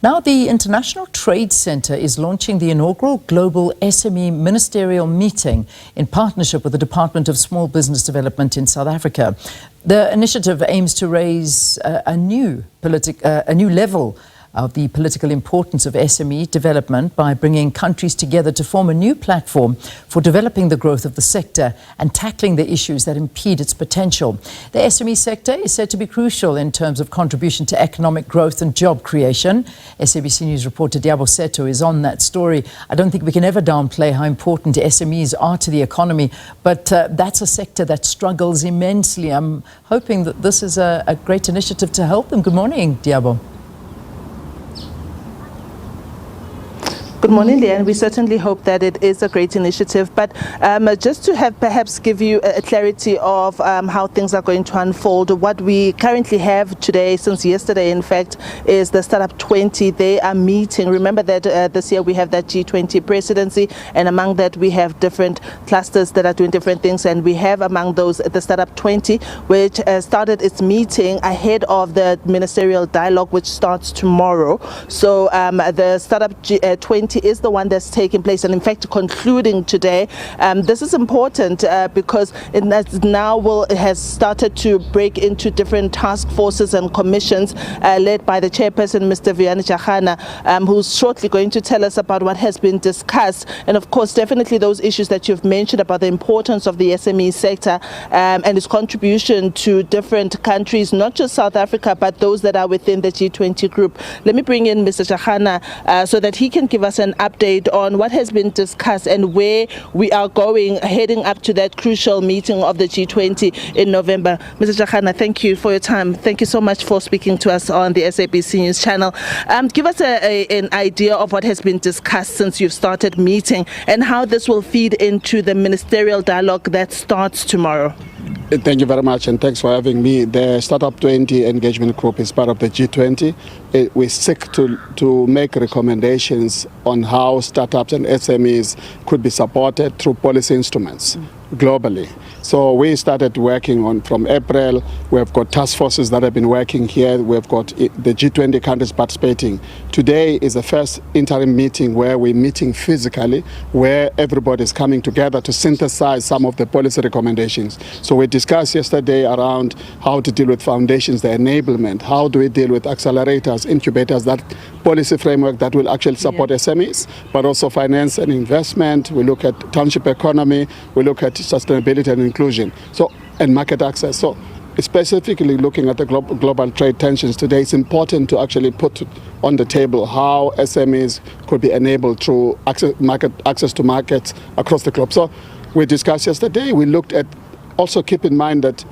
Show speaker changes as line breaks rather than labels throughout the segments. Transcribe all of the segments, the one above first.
Now, the International Trade Centre is launching the inaugural Global SME Ministerial meeting in partnership with the Department of Small Business Development in South Africa. The initiative aims to raise a new level of the political importance of SME development by bringing countries together to form a new platform for developing the growth of the sector and tackling the issues that impede its potential. The SME sector is said to be crucial in terms of contribution to economic growth and job creation. SABC News reporter Liabo Setho is on that story. I don't think we can ever downplay how important SMEs are to the economy, but that's a sector that struggles immensely. I'm hoping that this is a great initiative to help them. Good morning, Liabo.
Good morning, Leanne. We certainly hope that it is a great initiative, but just to have perhaps give you a clarity of how things are going to unfold, what we currently have today, since yesterday in fact, is the Startup 20. They are meeting. Remember that this year we have that G20 presidency, and among that we have different clusters that are doing different things, and we have among those the Startup 20, which started its meeting ahead of the ministerial dialogue, which starts tomorrow. So the Startup 20 is the one that's taking place, and in fact concluding today. This is important because it has started to break into different task forces and commissions led by the chairperson, Mr. Vianney, who's shortly going to tell us about what has been discussed, and of course definitely those issues that you've mentioned about the importance of the SME sector and its contribution to different countries, not just South Africa but those that are within the G20 group. Let me bring in Mr. Jachana so that he can give us an update on what has been discussed and where we are going heading up to that crucial meeting of the G20 in November. Mr. Jachana, thank you for your time. Thank you so much for speaking to us on the SABC News channel. Give us an idea of what has been discussed since you've started meeting and how this will feed into the ministerial dialogue that starts tomorrow.
Thank you very much, and thanks for having me. The Startup 20 engagement group is part of the G20. We seek to make recommendations on how startups and SMEs could be supported through policy instruments globally. So we started working on from April. We have got task forces that have been working here. We've got the G20 countries participating. Today is the first interim meeting where we're meeting physically, where everybody is coming together to synthesize some of the policy recommendations. So we discussed yesterday around how to deal with foundations, the enablement, how do we deal with accelerators, incubators, that policy framework that will actually support SMEs, but also finance and investment. We look at township economy, we look at sustainability and inclusion, and market access. So specifically looking at the global trade tensions today, it's important to actually put on the table how SMEs could be enabled through access to markets across the globe. So we discussed yesterday, we looked at, also keep in mind that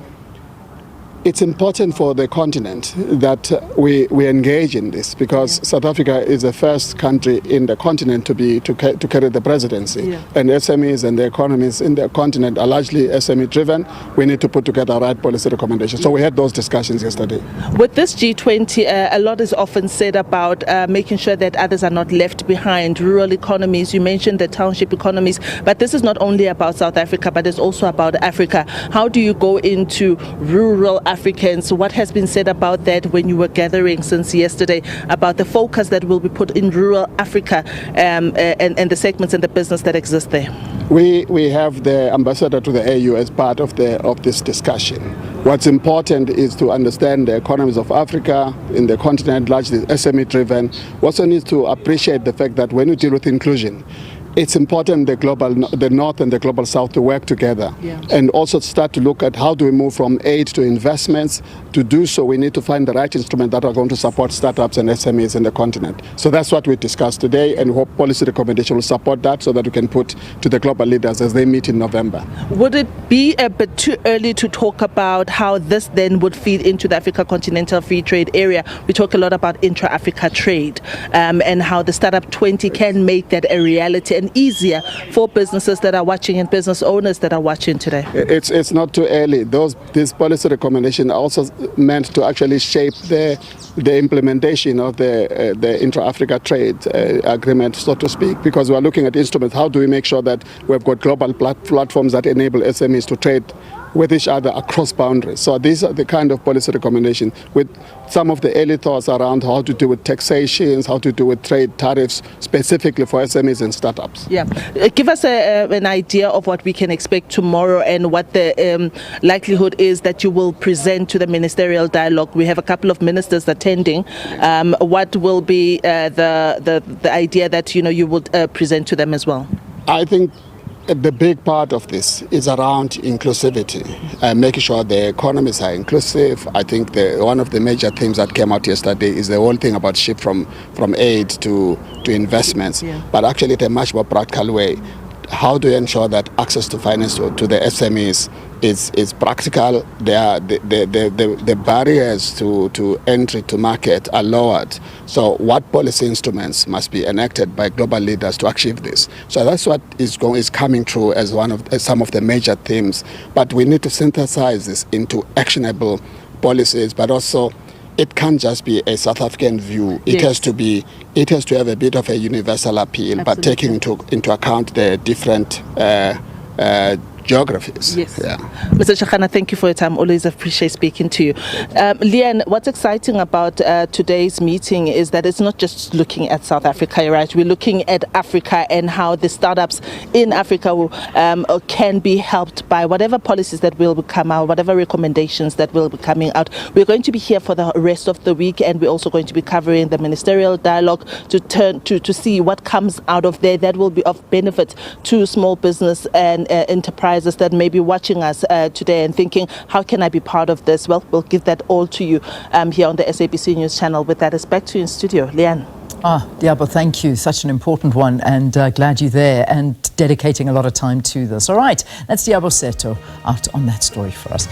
it's important for the continent that we engage in this, because South Africa is the first country in the continent to carry the presidency. And SMEs and the economies in the continent are largely SME driven. We need to put together right policy recommendations. So we had those discussions yesterday.
With this G20, a lot is often said about making sure that others are not left behind. Rural economies, you mentioned the township economies, but this is not only about South Africa, but it's also about Africa. How do you go into rural Africans? What has been said about that when you were gathering since yesterday about the focus that will be put in rural Africa and the segments and the business that exist there?
We have the ambassador to the AU as part of this discussion. What's important is to understand the economies of Africa in the continent, largely SME driven. We also need to appreciate the fact that when you deal with inclusion, it's important the North and the Global South to work together and also start to look at how do we move from aid to investments. To do so, we need to find the right instruments that are going to support startups and SMEs in the continent. So that's what we discussed today, and we hope policy recommendation will support that so that we can put to the global leaders as they meet in November.
Would it be a bit too early to talk about how this then would feed into the Africa Continental Free Trade Area? We talk a lot about intra-Africa trade and how the Startup 20 can make that a reality and easier for businesses that are watching and business owners that are watching today.
It's not too early. These policy recommendations are also meant to actually shape the implementation of the intra-Africa trade agreement, so to speak, because we are looking at instruments. How do we make sure that we've got global platforms that enable SMEs to trade with each other across boundaries. So these are the kind of policy recommendations with some of the early thoughts around how to do with taxations, how to do with trade tariffs, specifically for SMEs and startups.
Yeah. Give us an idea of what we can expect tomorrow and what the likelihood is that you will present to the ministerial dialogue. We have a couple of ministers attending. What will be the idea that you would present to them as well?
I think the big part of this is around inclusivity, making sure the economies are inclusive. I think one of the major themes that came out yesterday is the whole thing about shift from aid to investments, but actually in a much more practical way. How do you ensure that access to finance to the SMEs is practical? The barriers to entry to market are lowered. So what policy instruments must be enacted by global leaders to achieve this? So that's what is coming through as some of the major themes. But we need to synthesize this into actionable policies, but also it can't just be a South African view. It has to have a bit of a universal appeal, but taking into account the different geographies.
Yes. Yeah. Mr. Chakana, thank you for your time. Always appreciate speaking to you. Leanne, what's exciting about today's meeting is that it's not just looking at South Africa, right? We're looking at Africa and how the startups in Africa can be helped by whatever policies that will come out, whatever recommendations that will be coming out. We're going to be here for the rest of the week, and we're also going to be covering the ministerial dialogue to see what comes out of there that will be of benefit to small business and enterprise that may be watching us today and thinking, how can I be part of this? Well, we'll give that all to you here on the SABC News channel. With that, it's back to you in studio. Leanne.
Liabo, thank you. Such an important one, and glad you're there and dedicating a lot of time to this. All right, that's Liabo Setho out on that story for us.